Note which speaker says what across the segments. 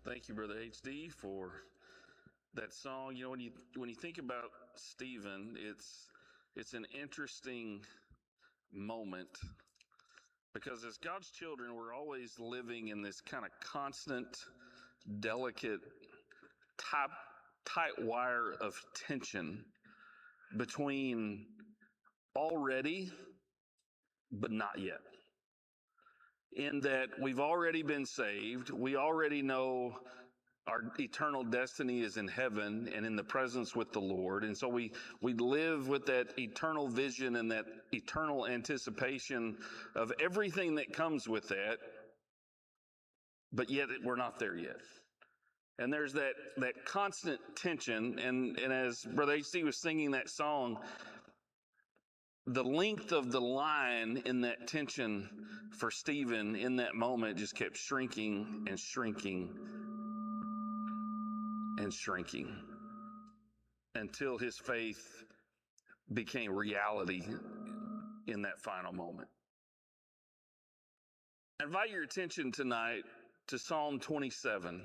Speaker 1: Thank you, Brother HD, for that song. You know, when you think about Stephen, it's an interesting moment because as God's children, we're always living in this kind of constant, delicate, tight, tight wire of tension between already but not yet. In that we've already been saved, we already know our eternal destiny is in heaven and in the presence with the Lord. And so we live with that eternal vision and that eternal anticipation of everything that comes with that, but yet we're not there yet. And there's that constant tension. And as Brother HC was singing that song, the length of the line in that tension for Stephen in that moment just kept shrinking and shrinking and shrinking until his faith became reality in that final moment. I invite your attention tonight to Psalm 27.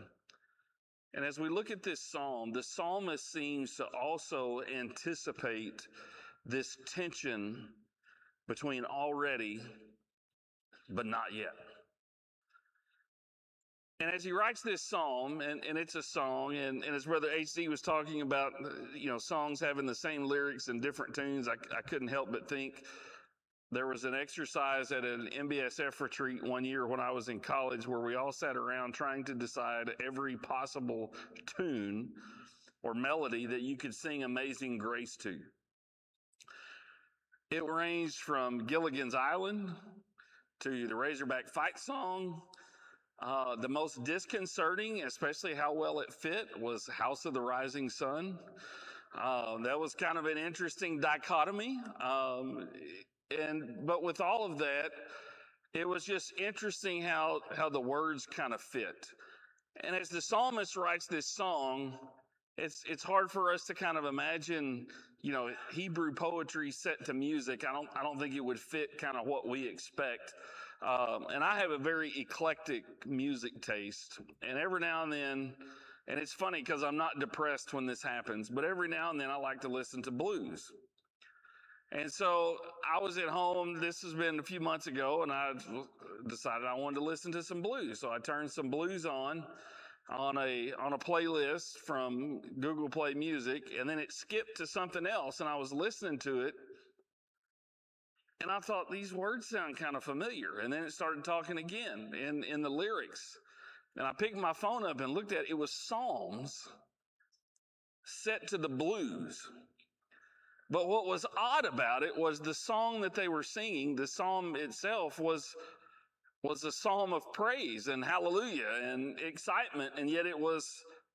Speaker 1: And as we look at this psalm, the psalmist seems to also anticipate this tension between already but not yet. And as he writes this psalm, and it's a song, and as Brother HC was talking about, songs having the same lyrics and different tunes, I couldn't help but think there was an exercise at an MBSF retreat one year when I was in college where we all sat around trying to decide every possible tune or melody that you could sing Amazing Grace to. It ranged from Gilligan's Island to the Razorback Fight Song. The most disconcerting, especially how well it fit, was House of the Rising Sun. That was kind of an interesting dichotomy. But with all of that, it was just interesting how the words kind of fit. And as the psalmist writes this song, it's hard for us to kind of imagine, Hebrew poetry set to music. I don't think it would fit kind of what we expect. And I have a very eclectic music taste. And every now and then, and it's funny because I'm not depressed when this happens, but every now and then I like to listen to blues. And so I was at home, this has been a few months ago, and I decided I wanted to listen to some blues. So I turned some blues on a playlist from Google Play Music, and then it skipped to something else, and I was listening to it, and I thought, these words sound kind of familiar. And then it started talking again in the lyrics. And I picked my phone up and looked at it. It was Psalms set to the blues. But what was odd about it was the song that they were singing, the psalm itself was a psalm of praise and hallelujah and excitement, and yet it was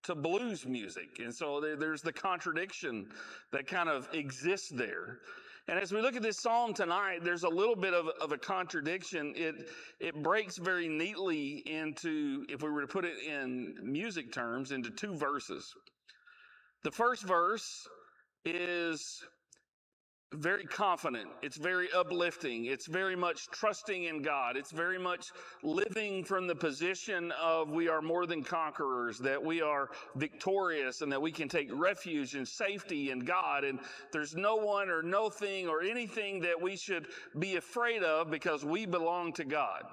Speaker 1: to blues music. And so there's the contradiction that kind of exists there. And as we look at this psalm tonight, there's a little bit of a contradiction. It breaks very neatly into, if we were to put it in music terms, into two verses. The first verse is very confident. It's very uplifting. It's very much trusting in God. It's very much living from the position of we are more than conquerors, that we are victorious, and that we can take refuge and safety in God. And there's no one or no thing or anything that we should be afraid of because we belong to God.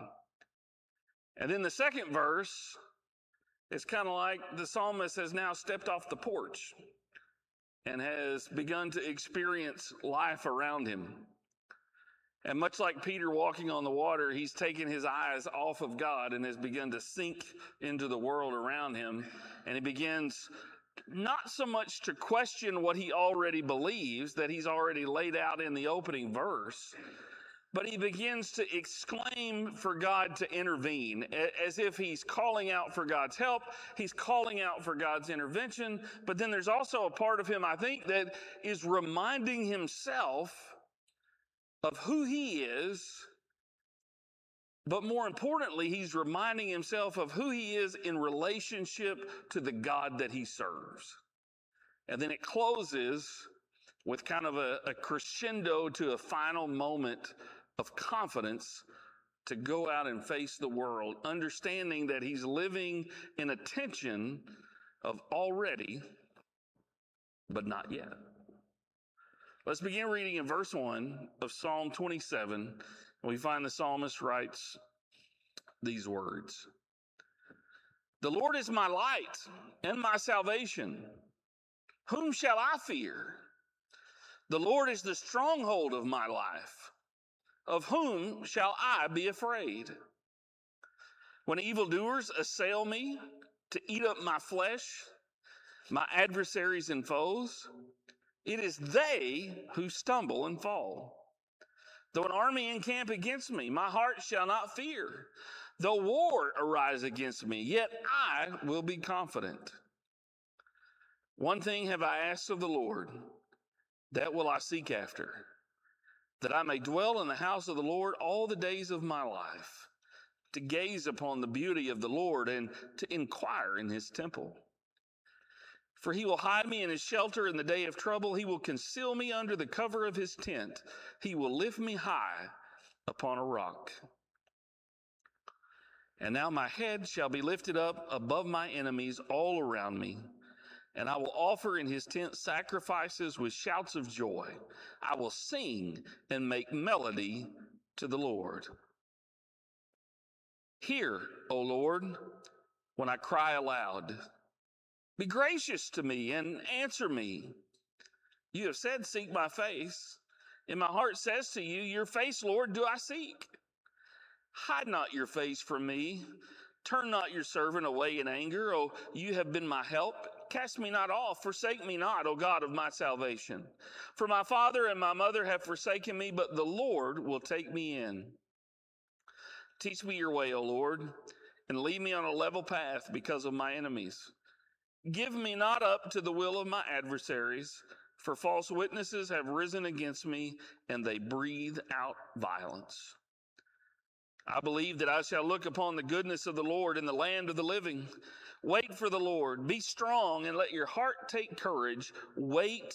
Speaker 1: And then the second verse is kind of like the psalmist has now stepped off the porch and has begun to experience life around him. And much like Peter walking on the water, he's taken his eyes off of God and has begun to sink into the world around him. And he begins not so much to question what he already believes, that he's already laid out in the opening verse, but he begins to exclaim for God to intervene, as if he's calling out for God's help. He's calling out for God's intervention. But then there's also a part of him, I think, that is reminding himself of who he is. But more importantly, he's reminding himself of who he is in relationship to the God that he serves. And then it closes with kind of a crescendo to a final moment of confidence to go out and face the world, understanding that he's living in a tension of already, but not yet. Let's begin reading in verse 1 of Psalm 27. We find the psalmist writes these words. The Lord is my light and my salvation. Whom shall I fear? The Lord is the stronghold of my life. Of whom shall I be afraid? When evildoers assail me to eat up my flesh, my adversaries and foes, it is they who stumble and fall. Though an army encamp against me, my heart shall not fear. Though war arise against me, yet I will be confident. One thing have I asked of the Lord, that will I seek after, that I may dwell in the house of the Lord all the days of my life, to gaze upon the beauty of the Lord and to inquire in his temple. For he will hide me in his shelter in the day of trouble. He will conceal me under the cover of his tent. He will lift me high upon a rock. And now my head shall be lifted up above my enemies all around me. And I will offer in his tent sacrifices with shouts of joy. I will sing and make melody to the Lord. Hear, O Lord, when I cry aloud. Be gracious to me and answer me. You have said, seek my face. And my heart says to you, your face, Lord, do I seek. Hide not your face from me. Turn not your servant away in anger. O you have been my help. Cast me not off. Forsake me not, O God of my salvation. For my father and my mother have forsaken me, but the Lord will take me in. Teach me your way, O Lord, and lead me on a level path because of my enemies. Give me not up to the will of my adversaries, for false witnesses have risen against me, and they breathe out violence. I believe that I shall look upon the goodness of the Lord in the land of the living. Wait for the Lord. Be strong, and let your heart take courage. Wait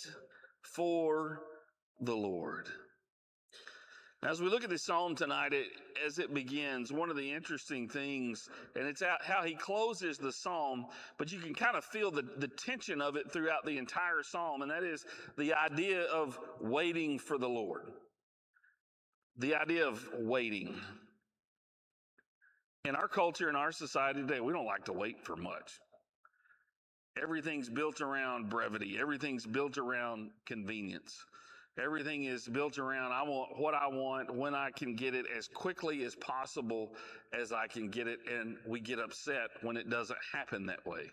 Speaker 1: for the Lord. Now, as we look at this psalm tonight, as it begins, one of the interesting things, and it's how he closes the psalm, but you can kind of feel the tension of it throughout the entire psalm, and that is the idea of waiting for the Lord. The idea of waiting. In our culture, in our society today, we don't like to wait for much. Everything's built around brevity. Everything's built around convenience. Everything is built around, I want what I want, when I can get it, as quickly as possible as I can get it, and we get upset when it doesn't happen that way.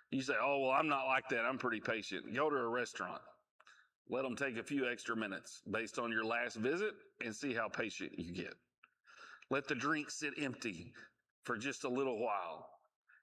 Speaker 1: You say, oh, well, I'm not like that. I'm pretty patient. Go to a restaurant. Let them take a few extra minutes based on your last visit and see how patient you get. Let the drink sit empty for just a little while.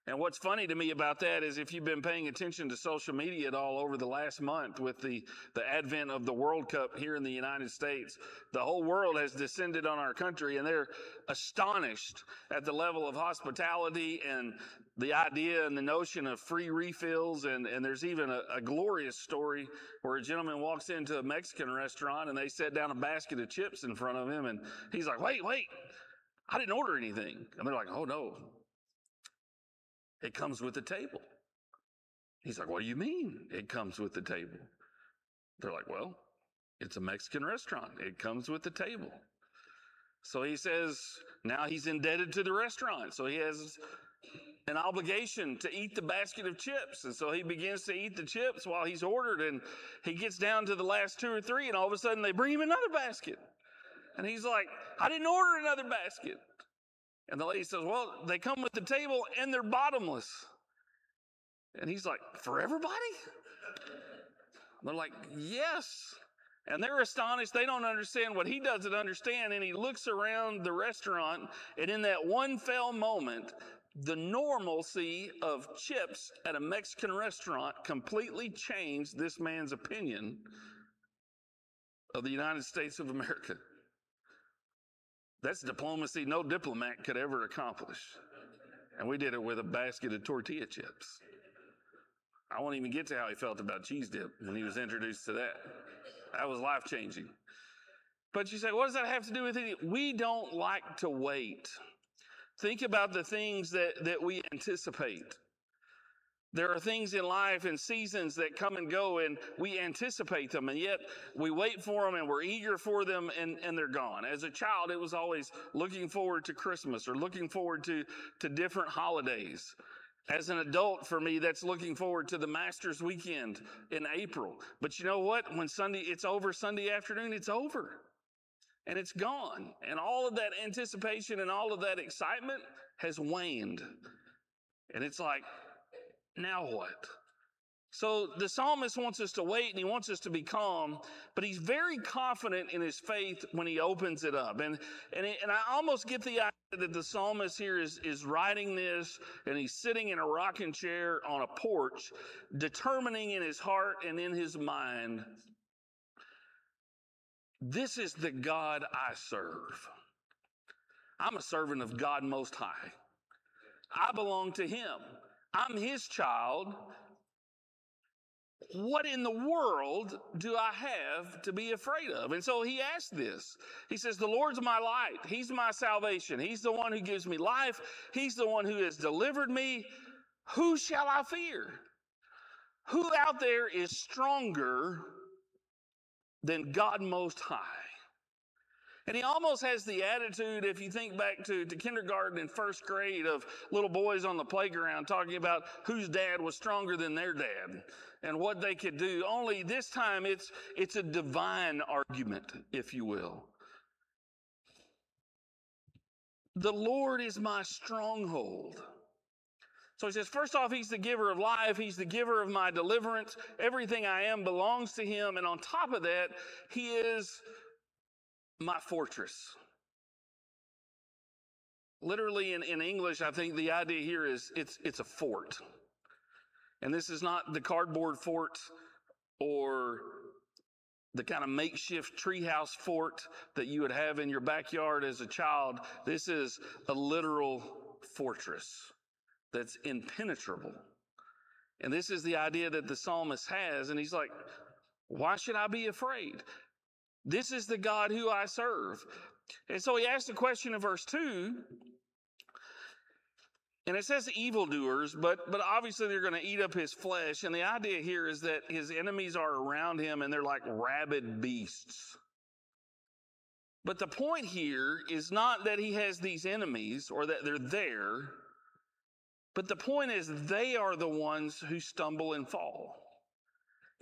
Speaker 1: And what's funny to me about that is if you've been paying attention to social media at all over the last month with the advent of the World Cup here in the United States, the whole world has descended on our country, and they're astonished at the level of hospitality and the idea and the notion of free refills. And there's even a glorious story where a gentleman walks into a Mexican restaurant and they set down a basket of chips in front of him, and he's like, wait, I didn't order anything. And they're like, oh no. It comes with the table. He's like, what do you mean it comes with the table? They're like, well, it's a Mexican restaurant. It comes with the table. So he says, now he's indebted to the restaurant. So he has an obligation to eat the basket of chips. And so he begins to eat the chips while he's ordered. And he gets down to the last 2 or 3, and all of a sudden they bring him another basket. And he's like, I didn't order another basket. And the lady says, well, they come with the table and they're bottomless. And he's like, for everybody? They're like, yes. And they're astonished. They don't understand what he doesn't understand. And he looks around the restaurant, and in that one fell moment, the normalcy of chips at a Mexican restaurant completely changed this man's opinion of the United States of America. That's diplomacy no diplomat could ever accomplish. And we did it with a basket of tortilla chips. I won't even get to how he felt about cheese dip when he was introduced to that. That was life-changing. But you say, what does that have to do with it? We don't like to wait. Think about the things that we anticipate. There are things in life and seasons that come and go, and we anticipate them, and yet we wait for them, and we're eager for them, and they're gone. As a child, it was always looking forward to Christmas or looking forward to different holidays. As an adult, for me, that's looking forward to the Masters weekend in April. But you know what? When it's over Sunday afternoon, it's over. And it's gone. And all of that anticipation and all of that excitement has waned. And it's like, now what? So the psalmist wants us to wait and he wants us to be calm, but he's very confident in his faith when he opens it up. And I almost get the idea that the psalmist here is writing this, and he's sitting in a rocking chair on a porch, determining in his heart and in his mind, this is the God I serve. I'm a servant of God Most High. I belong to him. I'm his child. What in the world do I have to be afraid of? And so he asked this. He says, the Lord's my light. He's my salvation. He's the one who gives me life. He's the one who has delivered me. Who shall I fear? Who out there is stronger than God Most High? And he almost has the attitude, if you think back to kindergarten and first grade, of little boys on the playground talking about whose dad was stronger than their dad and what they could do. Only this time it's a divine argument, if you will. The Lord is my stronghold. So he says, first off, he's the giver of life. He's the giver of my deliverance. Everything I am belongs to him. And on top of that, he is my fortress. Literally in English, I think the idea here is it's a fort. And this is not the cardboard fort or the kind of makeshift treehouse fort that you would have in your backyard as a child. This is a literal fortress that's impenetrable. And this is the idea that the psalmist has. And he's like, why should I be afraid? This is the God who I serve. And so he asked the question in verse 2, and it says evildoers, but obviously they're going to eat up his flesh. And the idea here is that his enemies are around him and they're like rabid beasts. But the point here is not that he has these enemies or that they're there, but the point is they are the ones who stumble and fall.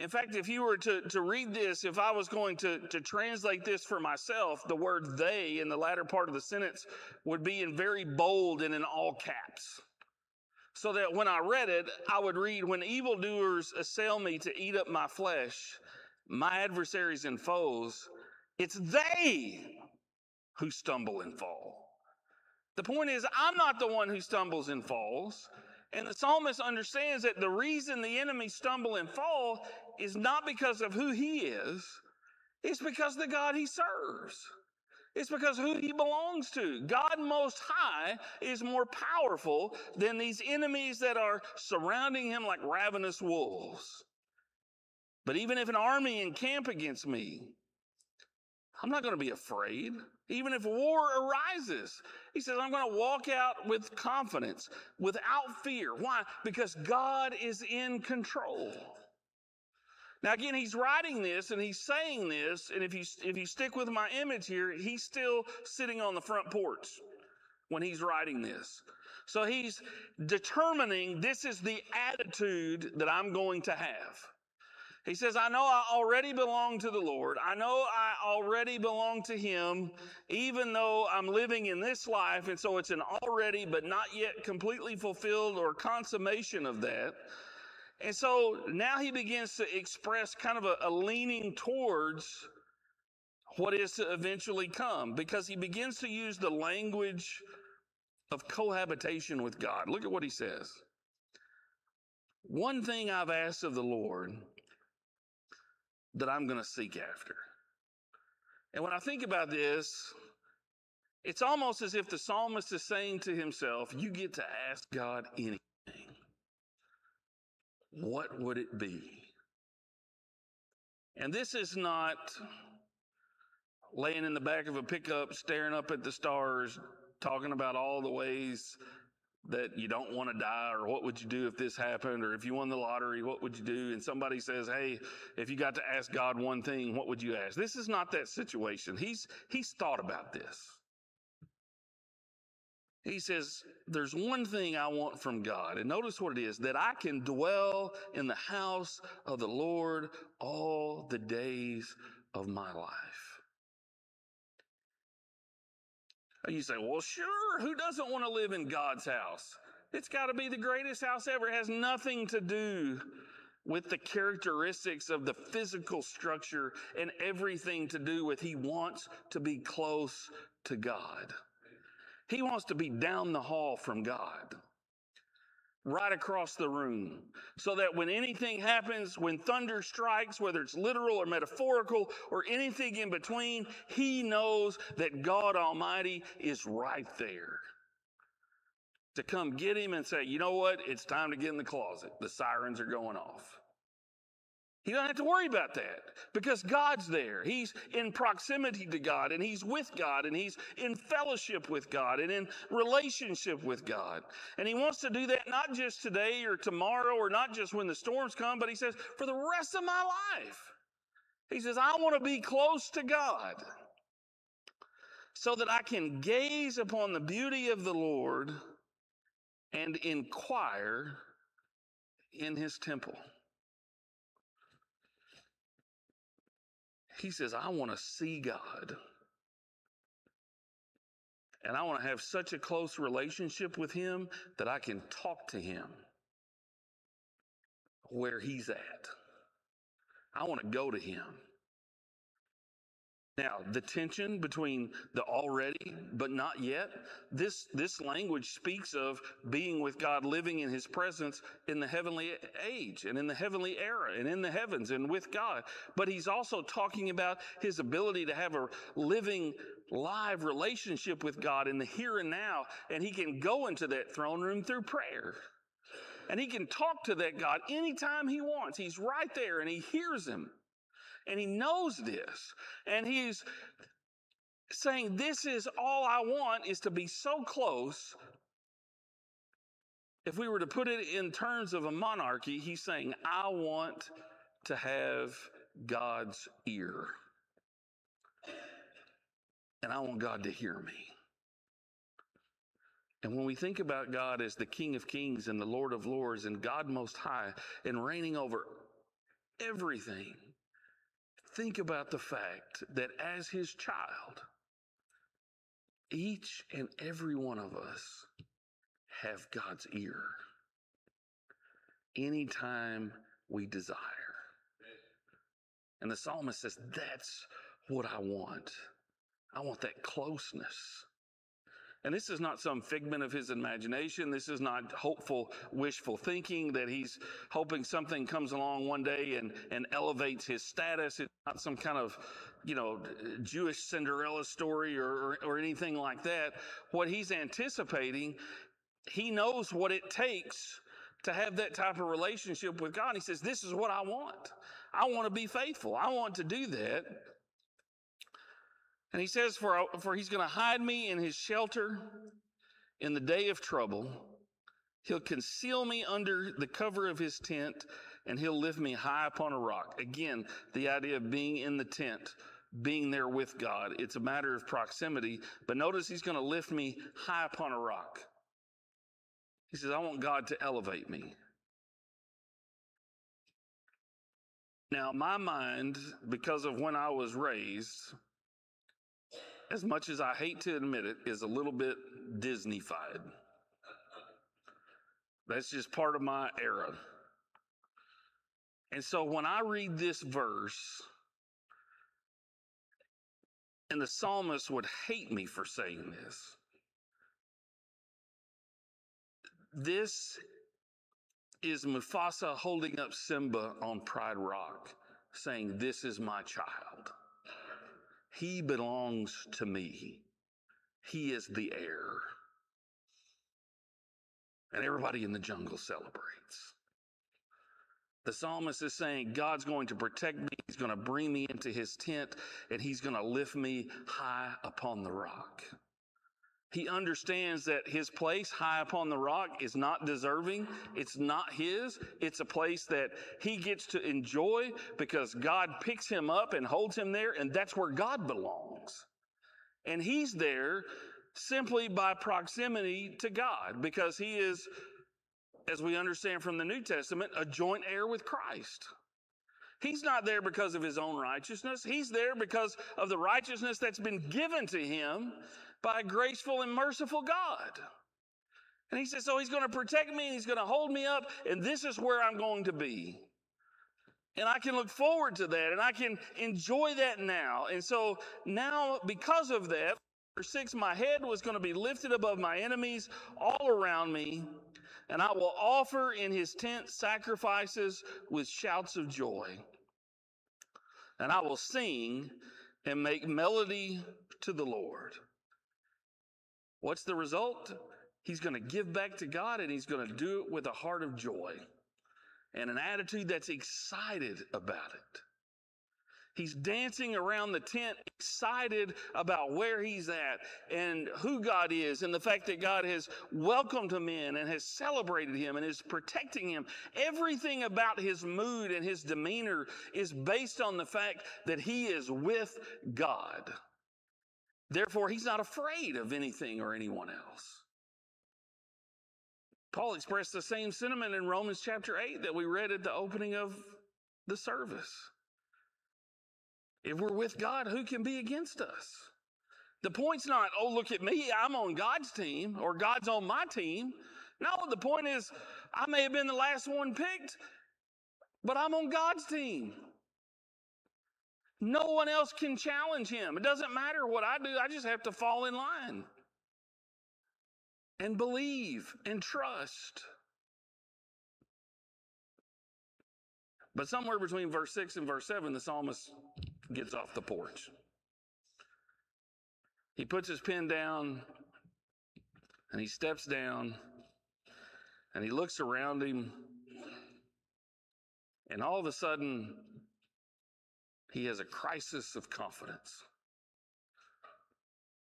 Speaker 1: In fact, if you were to read this, if I was going to translate this for myself, the word they in the latter part of the sentence would be in very bold and in all caps. So that when I read it, I would read, when evildoers assail me to eat up my flesh, my adversaries and foes, it's they who stumble and fall. The point is, I'm not the one who stumbles and falls. And the psalmist understands that the reason the enemy stumble and fall is not because of who he is. It's because of the God he serves. It's because who he belongs to. God Most High is more powerful than these enemies that are surrounding him like ravenous wolves. But even if an army encamp against me, I'm not going to be afraid. Even if war arises, he says, I'm going to walk out with confidence, without fear. Why? Because God is in control. Now, again, he's writing this and he's saying this, and if you stick with my image here, he's still sitting on the front porch when he's writing this. So he's determining this is the attitude that I'm going to have. He says, I know I already belong to the Lord. I know I already belong to him, even though I'm living in this life. And so it's an already, but not yet completely fulfilled or consummation of that. And so now he begins to express kind of a leaning towards what is to eventually come, because he begins to use the language of cohabitation with God. Look at what he says. One thing I've asked of the Lord that I'm going to seek after. And when I think about this, it's almost as if the psalmist is saying to himself, you get to ask God anything. What would it be? And this is not laying in the back of a pickup, staring up at the stars, talking about all the ways that you don't want to die, or what would you do if this happened, or if you won the lottery, what would you do? And somebody says, hey, if you got to ask God one thing, what would you ask? This is not that situation. He's thought about this. He says, there's one thing I want from God. And notice what it is, that I can dwell in the house of the Lord all the days of my life. You say, well, sure, who doesn't want to live in God's house? It's got to be the greatest house ever. It has nothing to do with the characteristics of the physical structure and everything to do with he wants to be close to God. He wants to be down the hall from God, right across the room, so that when anything happens, when thunder strikes, whether it's literal or metaphorical or anything in between, he knows that God Almighty is right there to come get him and say, you know what? It's time to get in the closet. The sirens are going off. He doesn't have to worry about that because God's there. He's in proximity to God, and he's with God, and he's in fellowship with God, and in relationship with God. And he wants to do that not just today or tomorrow or not just when the storms come, but he says, for the rest of my life. He says, I want to be close to God so that I can gaze upon the beauty of the Lord and inquire in his temple. He says, I want to see God. And I want to have such a close relationship with him that I can talk to him where he's at. I want to go to him. Now, the tension between the already but not yet, this language speaks of being with God, living in his presence in the heavenly age and in the heavenly era and in the heavens and with God. But he's also talking about his ability to have a living, live relationship with God in the here and now, and he can go into that throne room through prayer. And he can talk to that God anytime he wants. He's right there and he hears him. And he knows this. And he's saying, this is all I want, is to be so close. If we were to put it in terms of a monarchy, he's saying, I want to have God's ear. And I want God to hear me. And when we think about God as the King of Kings and the Lord of Lords and God Most High and reigning over everything, think about the fact that as his child, each and every one of us have God's ear anytime we desire. And the psalmist says, that's what I want. I want that closeness. And this is not some figment of his imagination. This is not hopeful, wishful thinking that he's hoping something comes along one day and elevates his status. It's not some kind of, Jewish Cinderella story or anything like that. What he's anticipating, he knows what it takes to have that type of relationship with God. He says, this is what I want. I want to be faithful. I want to do that. And he says, for he's going to hide me in his shelter in the day of trouble. He'll conceal me under the cover of his tent, and he'll lift me high upon a rock. Again, the idea of being in the tent, being there with God. It's a matter of proximity. But notice he's going to lift me high upon a rock. He says, I want God to elevate me. Now, my mind, because of when I was raised, as much as I hate to admit it, is a little bit Disney-fied. That's just part of my era. And so when I read this verse, and the psalmist would hate me for saying this is Mufasa holding up Simba on Pride Rock, saying, this is my child. He belongs to me. He is the heir. And everybody in the jungle celebrates. The psalmist is saying, God's going to protect me. He's going to bring me into his tent, and he's going to lift me high upon the rock. He understands that his place high upon the rock is not deserving. It's not his. It's a place that he gets to enjoy because God picks him up and holds him there, and that's where God belongs. And he's there simply by proximity to God because he is, as we understand from the New Testament, a joint heir with Christ. He's not there because of his own righteousness. He's there because of the righteousness that's been given to him by a graceful and merciful God. And he says, so he's going to protect me, and he's going to hold me up, and this is where I'm going to be. And I can look forward to that, and I can enjoy that now. And so now, because of that, verse 6, my head was going to be lifted above my enemies all around me, and I will offer in his tent sacrifices with shouts of joy. And I will sing and make melody to the Lord. What's the result? He's going to give back to God, and he's going to do it with a heart of joy and an attitude that's excited about it. He's dancing around the tent, excited about where he's at and who God is and the fact that God has welcomed him in and has celebrated him and is protecting him. Everything about his mood and his demeanor is based on the fact that he is with God. Therefore, he's not afraid of anything or anyone else. Paul expressed the same sentiment in Romans chapter 8 that we read at the opening of the service. If we're with God, who can be against us? The point's not, oh, look at me, I'm on God's team, or God's on my team. No, the point is, I may have been the last one picked, but I'm on God's team. No one else can challenge him. It doesn't matter what I do. I just have to fall in line and believe and trust. But somewhere between verse 6 and verse 7, the psalmist gets off the porch. He puts his pen down and he steps down and he looks around him, and all of a sudden he has a crisis of confidence.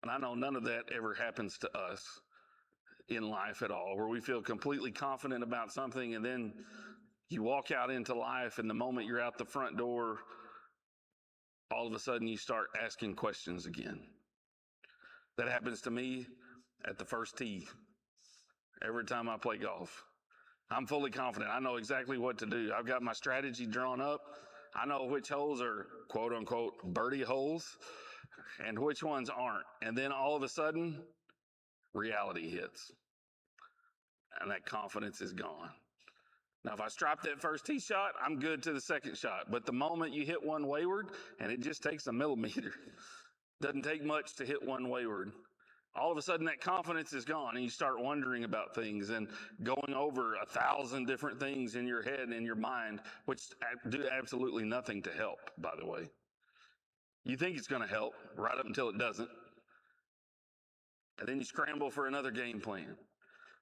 Speaker 1: And I know none of that ever happens to us in life at all, where we feel completely confident about something, and then you walk out into life, and the moment you're out the front door, all of a sudden you start asking questions again. That happens to me at the first tee every time I play golf. I'm fully confident. I know exactly what to do. I've got my strategy drawn up. I know which holes are quote unquote birdie holes and which ones aren't. And then all of a sudden, reality hits. And that confidence is gone. Now, if I strop that first tee shot, I'm good to the second shot. But the moment you hit one wayward, and it just takes a millimeter, doesn't take much to hit one wayward, all of a sudden that confidence is gone, and you start wondering about things and going over 1,000 different things in your head and in your mind, which do absolutely nothing to help, by the way. You think it's going to help right up until it doesn't. And then you scramble for another game plan.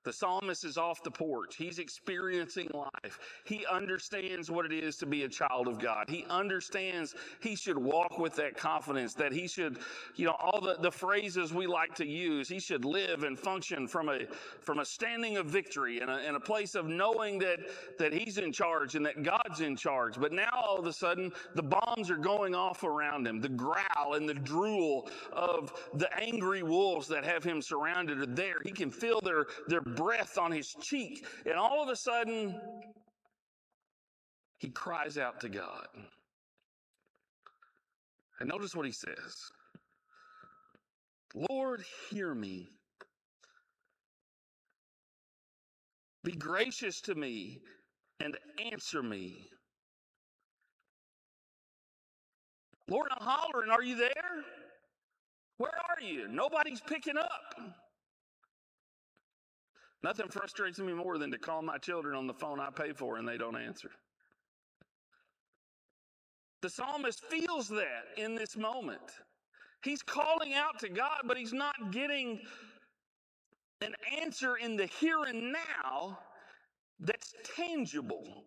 Speaker 1: The psalmist is off the porch. He's experiencing life. He understands what it is to be a child of God. He understands he should walk with that confidence, that he should, all the phrases we like to use, he should live and function from a standing of victory and a place of knowing that he's in charge and that God's in charge. But now all of a sudden, the bombs are going off around him. The growl and the drool of the angry wolves that have him surrounded are there. He can feel their breath on his cheek, and all of a sudden he cries out to God. And notice what he says. Lord, hear me. Be gracious to me and answer me. Lord, I'm hollering, are you there? Where are you? Nobody's picking up. Nothing frustrates me more than to call my children on the phone I pay for and they don't answer. The psalmist feels that in this moment. He's calling out to God, but he's not getting an answer in the here and now that's tangible.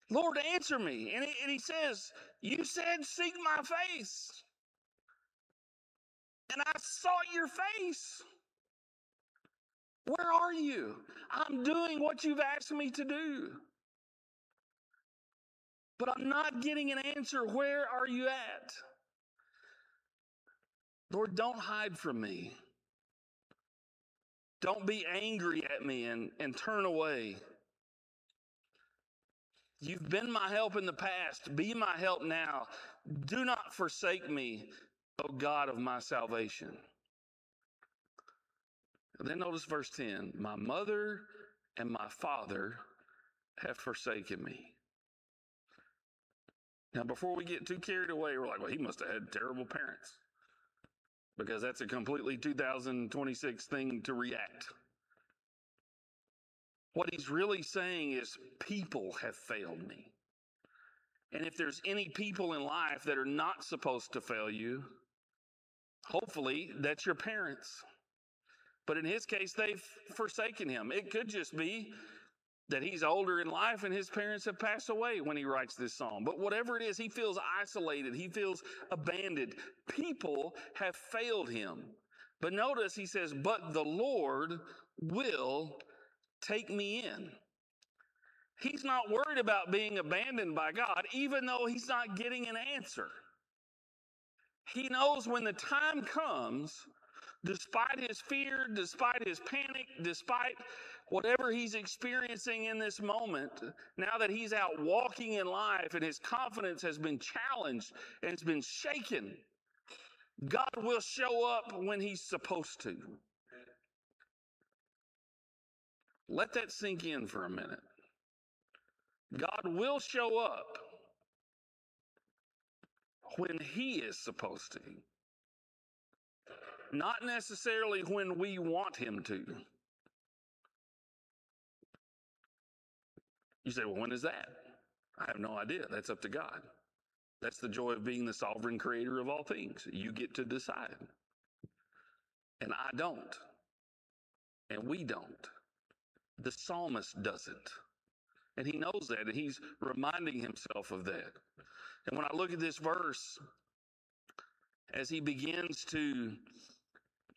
Speaker 1: Lord, answer me. And he says, you said, seek my face. And I sought your face. Where are you? I'm doing what you've asked me to do. But I'm not getting an answer. Where are you at? Lord, don't hide from me. Don't be angry at me and turn away. You've been my help in the past. Be my help now. Do not forsake me, O God of my salvation. And then notice verse 10. My mother and my father have forsaken me. Now, before we get too carried away, we're like, well, he must have had terrible parents. Because that's a completely 2026 thing to react. What he's really saying is people have failed me. And if there's any people in life that are not supposed to fail you, hopefully that's your parents. But in his case, they've forsaken him. It could just be that he's older in life and his parents have passed away when he writes this psalm. But whatever it is, he feels isolated. He feels abandoned. People have failed him. But notice he says, but the Lord will take me in. He's not worried about being abandoned by God, even though he's not getting an answer. He knows when the time comes, despite his fear, despite his panic, despite whatever he's experiencing in this moment, now that he's out walking in life and his confidence has been challenged and it's been shaken, God will show up when he's supposed to. Let that sink in for a minute. God will show up when he is supposed to. Not necessarily when we want him to. You say, well, when is that? I have no idea. That's up to God. That's the joy of being the sovereign creator of all things. You get to decide. And I don't. And we don't. The psalmist doesn't. And he knows that, and he's reminding himself of that. And when I look at this verse, as he begins to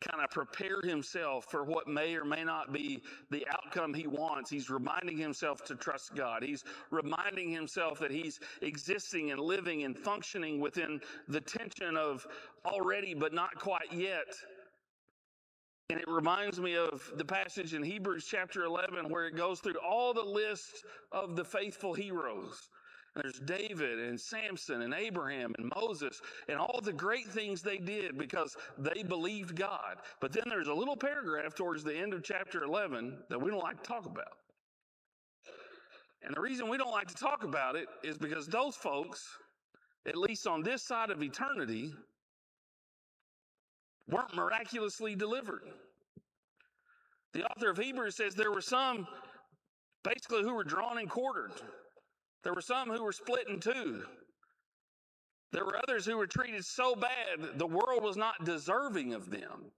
Speaker 1: kind of prepare himself for what may or may not be the outcome he wants, he's reminding himself to trust God. He's reminding himself that he's existing and living and functioning within the tension of already but not quite yet. And it reminds me of the passage in Hebrews chapter 11 where it goes through all the lists of the faithful heroes. And there's David and Samson and Abraham and Moses and all the great things they did because they believed God. But then there's a little paragraph towards the end of chapter 11 that we don't like to talk about. And the reason we don't like to talk about it is because those folks, at least on this side of eternity, weren't miraculously delivered. The author of Hebrews says there were some basically who were drawn and quartered. There were some who were split in two. There were others who were treated so bad the world was not deserving of them.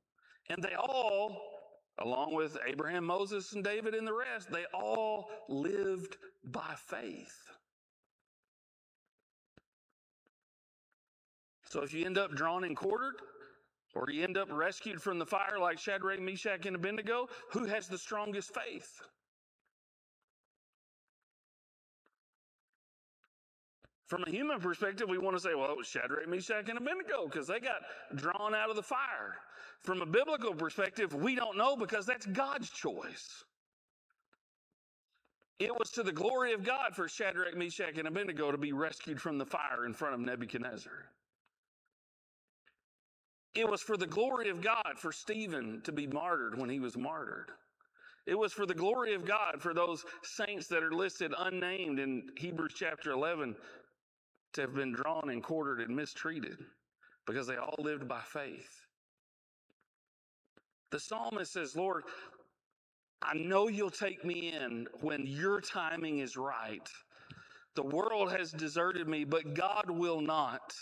Speaker 1: And they all, along with Abraham, Moses, and David and the rest, they all lived by faith. So if you end up drawn and quartered, or you end up rescued from the fire like Shadrach, Meshach, and Abednego, who has the strongest faith? From a human perspective, we want to say, well, it was Shadrach, Meshach, and Abednego because they got drawn out of the fire. From a biblical perspective, we don't know because that's God's choice. It was to the glory of God for Shadrach, Meshach, and Abednego to be rescued from the fire in front of Nebuchadnezzar. It was for the glory of God for Stephen to be martyred when he was martyred. It was for the glory of God for those saints that are listed unnamed in Hebrews chapter 11 to have been drawn and quartered and mistreated because they all lived by faith. The psalmist says, Lord, I know you'll take me in when your timing is right. The world has deserted me, but God will not.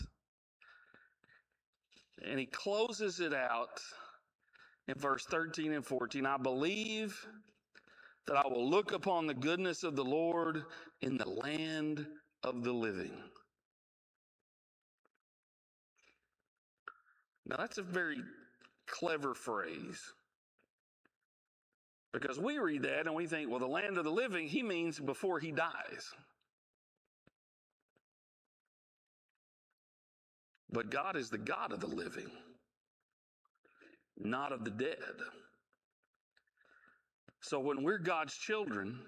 Speaker 1: And he closes it out in verse 13 and 14. I believe that I will look upon the goodness of the Lord in the land of the living. Now, that's a very clever phrase, because we read that and we think, well, the land of the living, he means before he dies. But God is the God of the living, not of the dead. So when we're God's children,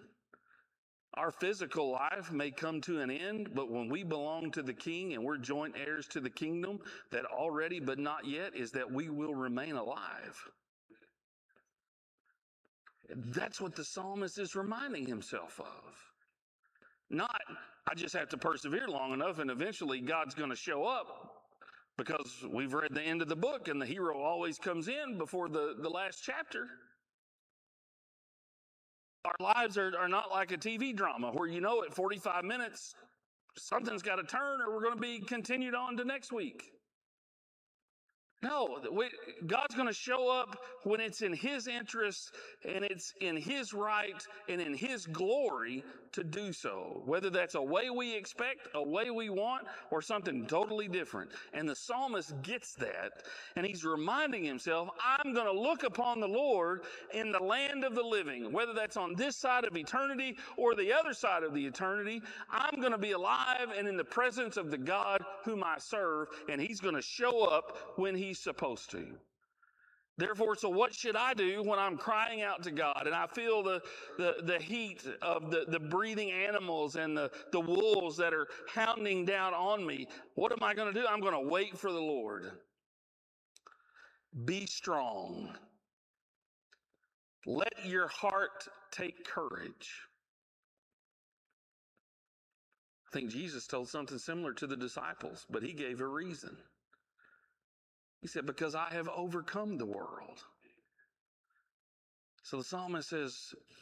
Speaker 1: our physical life may come to an end, but when we belong to the King and we're joint heirs to the kingdom, that already but not yet is that we will remain alive. That's what the psalmist is reminding himself of. Not, I just have to persevere long enough and eventually God's going to show up, because we've read the end of the book and the hero always comes in before the last chapter. Our lives are not like a TV drama where at 45 minutes, something's got to turn or we're going to be continued on to next week. No, God's going to show up when it's in his interest and it's in his right and in his glory to do so. Whether that's a way we expect, a way we want, or something totally different. And the psalmist gets that, and he's reminding himself, I'm going to look upon the Lord in the land of the living. Whether that's on this side of eternity or the other side of the eternity, I'm going to be alive and in the presence of the God whom I serve, and he's going to show up when he's supposed to. Therefore, so what should I do when I'm crying out to God and I feel the heat of the breathing animals and the wolves that are hounding down on me? What am I going to do? I'm going to wait for the Lord. Be strong. Let your heart take courage. I think Jesus told something similar to the disciples, but he gave a reason. He said, because I have overcome the world. So the psalmist says,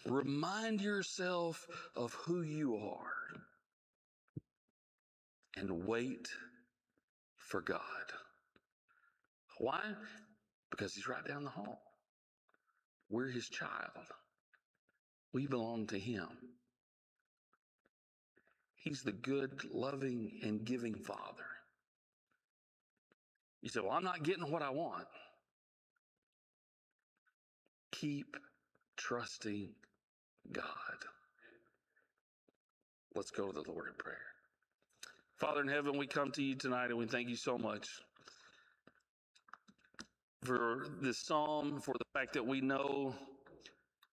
Speaker 1: remind yourself of who you are and wait for God. Why? Because he's right down the hall. We're his child. We belong to him. He's the good, loving, and giving Father. You say, well, I'm not getting what I want. Keep trusting God. Let's go to the Lord in prayer. Father in heaven, we come to you tonight and we thank you so much for this psalm, for the fact that we know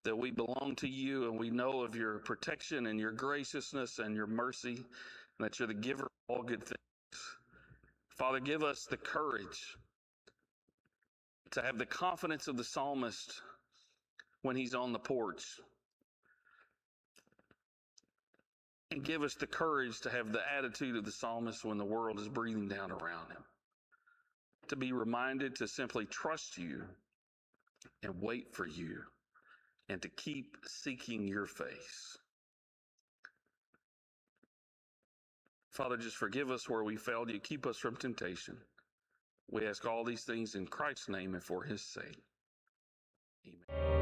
Speaker 1: that we belong to you and we know of your protection and your graciousness and your mercy, and that you're the giver of all good things. Father, give us the courage to have the confidence of the psalmist when he's on the porch. And give us the courage to have the attitude of the psalmist when the world is breathing down around him. To be reminded to simply trust you and wait for you and to keep seeking your face. Father, just forgive us where we failed you. Keep us from temptation. We ask all these things in Christ's name and for his sake. Amen.